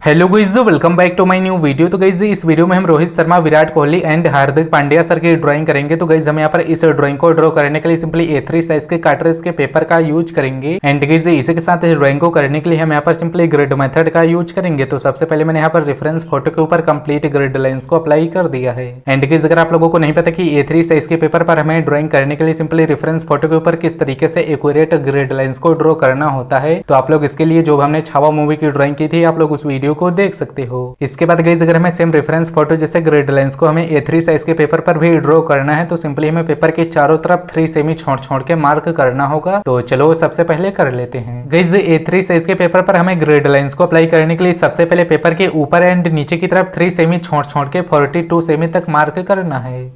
Hello guys, welcome back to my new video. तो guys इस वीडियो में हम रोहित शर्मा, विराट कोहली एंड हार्दिक पांड्या सर की ड्राइंग करेंगे। तो गाइस हम यहाँ पर इस ड्राइंग को ड्रॉ करने के लिए सिंपली A3 साइज के कार्ट्रिज के पेपर का यूज करेंगे। एंड गाइस इसी के साथ इस ड्राइंग को करने के लिए हम यहाँ पर सिंपली ग्रिड मेथड का यूज करेंगे। तो सबसे पहले मैंने यहाँ पर रेफरेंस फोटो के ऊपर कंप्लीट ग्रिड लाइंस को अप्लाई कर दिया है। एंड गाइस अगर आप लोगों को नहीं पता कि A3 साइज के पेपर पर हमें ड्राइंग करने के लिए सिंपली रेफरेंस फोटो के ऊपर किस तरीके से एक्यूरेट ग्रिड लाइंस को ड्रॉ करना होता है, तो आप लोग इसके लिए जो हमने छावा मूवी की ड्राइंग की थी, आप लोग उस वीडियो को देख सकते हो। इसके बाद गाइस अगर हमें सेम रेफरेंस फोटो जैसे ग्रिड लाइंस को हमें A3 साइज के पेपर पर भी ड्रॉ करना है, तो सिंपली हमें पेपर के चारों तरफ 3 सेमी छोड़ के मार्क करना होगा। तो चलो सबसे पहले कर लेते हैं। गाइस A3 साइज के पेपर पर हमें ग्रिड लाइंस को अप्लाई करने के लिए सबसे पहले पेपर के ऊपर एंड नीचे की तरफ 3 सेमी छोड़ के 42 सेमी तक मार्क करना है।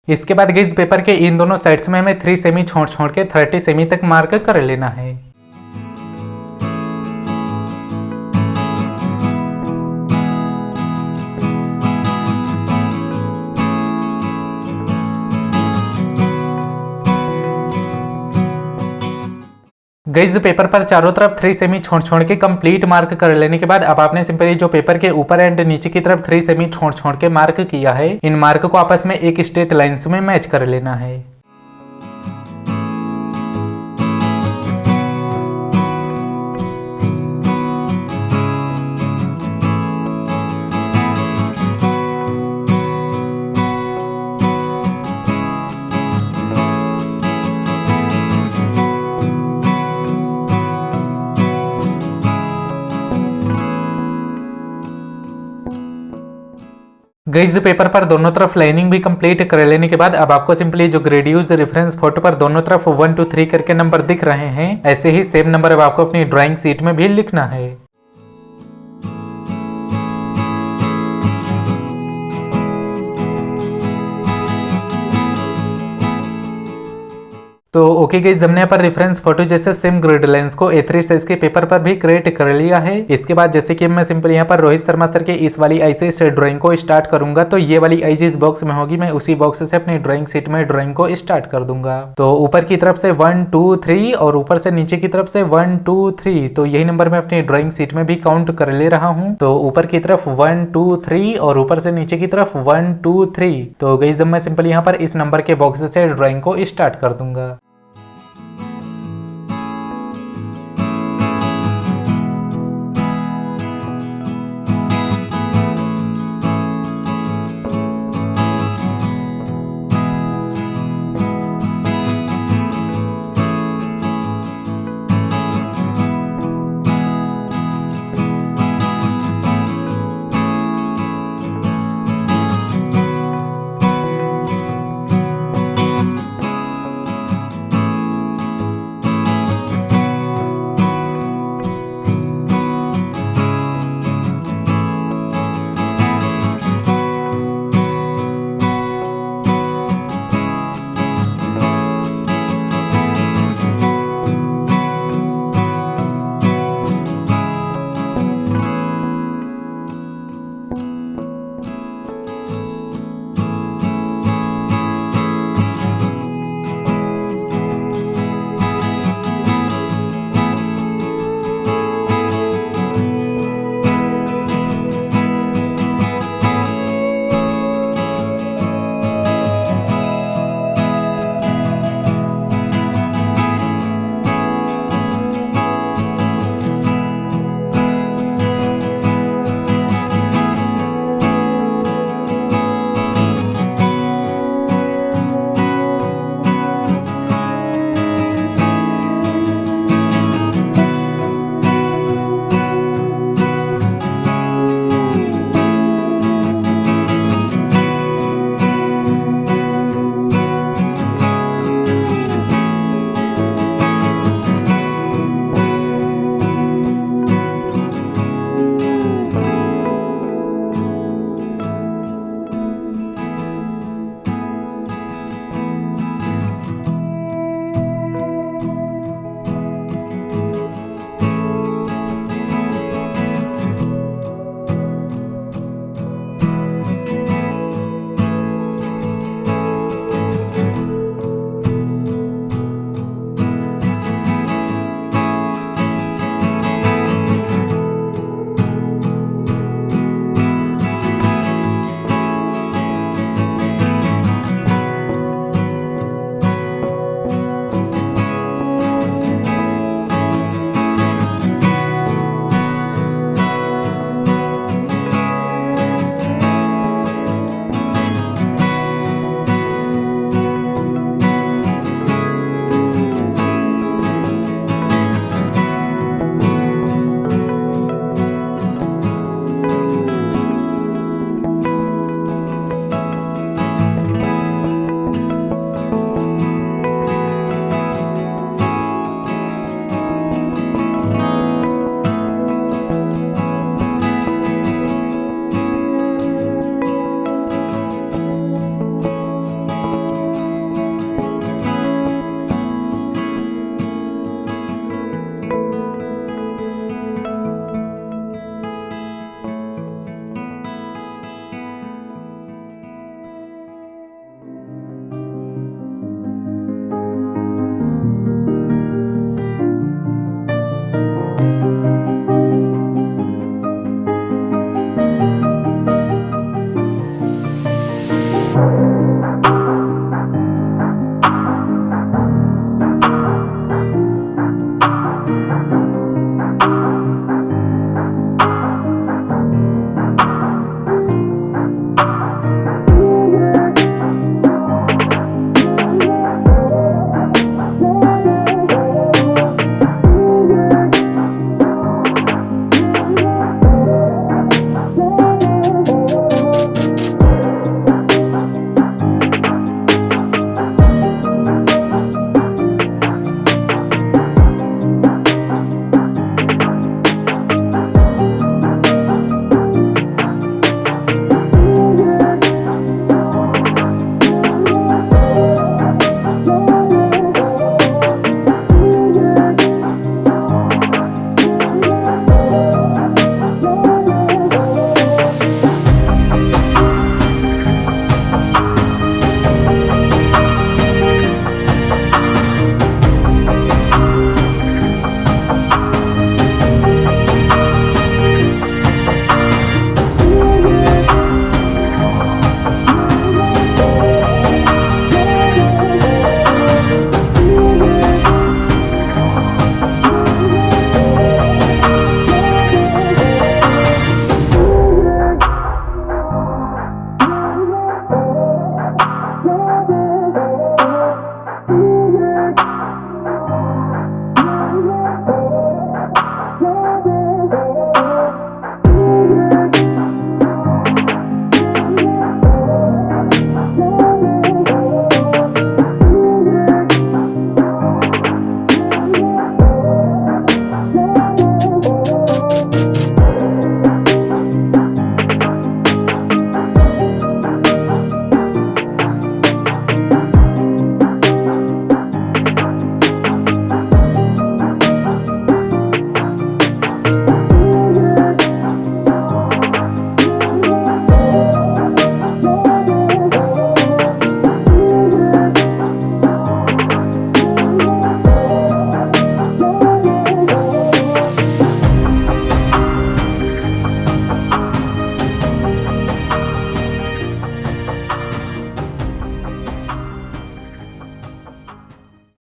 इसके बाद गाइस पेपर के इन दोनों साइड्स में हमें 3 सेमी छोड़ के 30 सेमी तक मार्क कर लेना है। गाइस पेपर पर चारों तरफ 3 सेमी छोड़ के कंप्लीट मार्क कर लेने के बाद अब आपने सिंपली जो पेपर के ऊपर एंड नीचे की तरफ 3 सेमी छोड़ के मार्क किया है, इन मार्क को आपस में एक स्ट्रेट लाइंस में मैच कर लेना है। गाइस पेपर पर दोनों तरफ लाइनिंग भी कंप्लीट कर लेने के बाद अब आपको सिंपली जो ग्रिड यूज रेफरेंस फोटो पर दोनों तरफ 1 2 3 करके नंबर दिख रहे हैं, ऐसे ही सेम नंबर अब आपको अपनी ड्राइंग शीट में भी लिखना है। तो ओके गाइस, हमने यहाँ पर रेफरेंस फोटो जैसे सेम ग्रिड लाइंस को A3 साइज के पेपर पर भी क्रिएट कर लिया है। इसके बाद जैसे कि मैं सिंपली यहाँ पर रोहित शर्मा सर के इस वाली आई से इस ड्राइंग को स्टार्ट करूंगा, तो ये वाली आई जिस बॉक्स में होगी मैं उसी बॉक्स से अपनी ड्राइंग शीट में ड्राइंग को स्टार्ट कर दूंगा। तो ऊपर की तरफ से 1 2 3 और ऊपर से नीचे की तरफ से 1 2 3, तो यही नंबर मैं अपनी ड्राइंग शीट में भी काउंट कर ले रहा हूँ। तो ऊपर की तरफ 1 2 3 और ऊपर से नीचे की तरफ 1 2 3। तो गाइस मैं सिंपली यहाँ पर इस नंबर के बॉक्स से ड्राइंग को स्टार्ट कर दूंगा।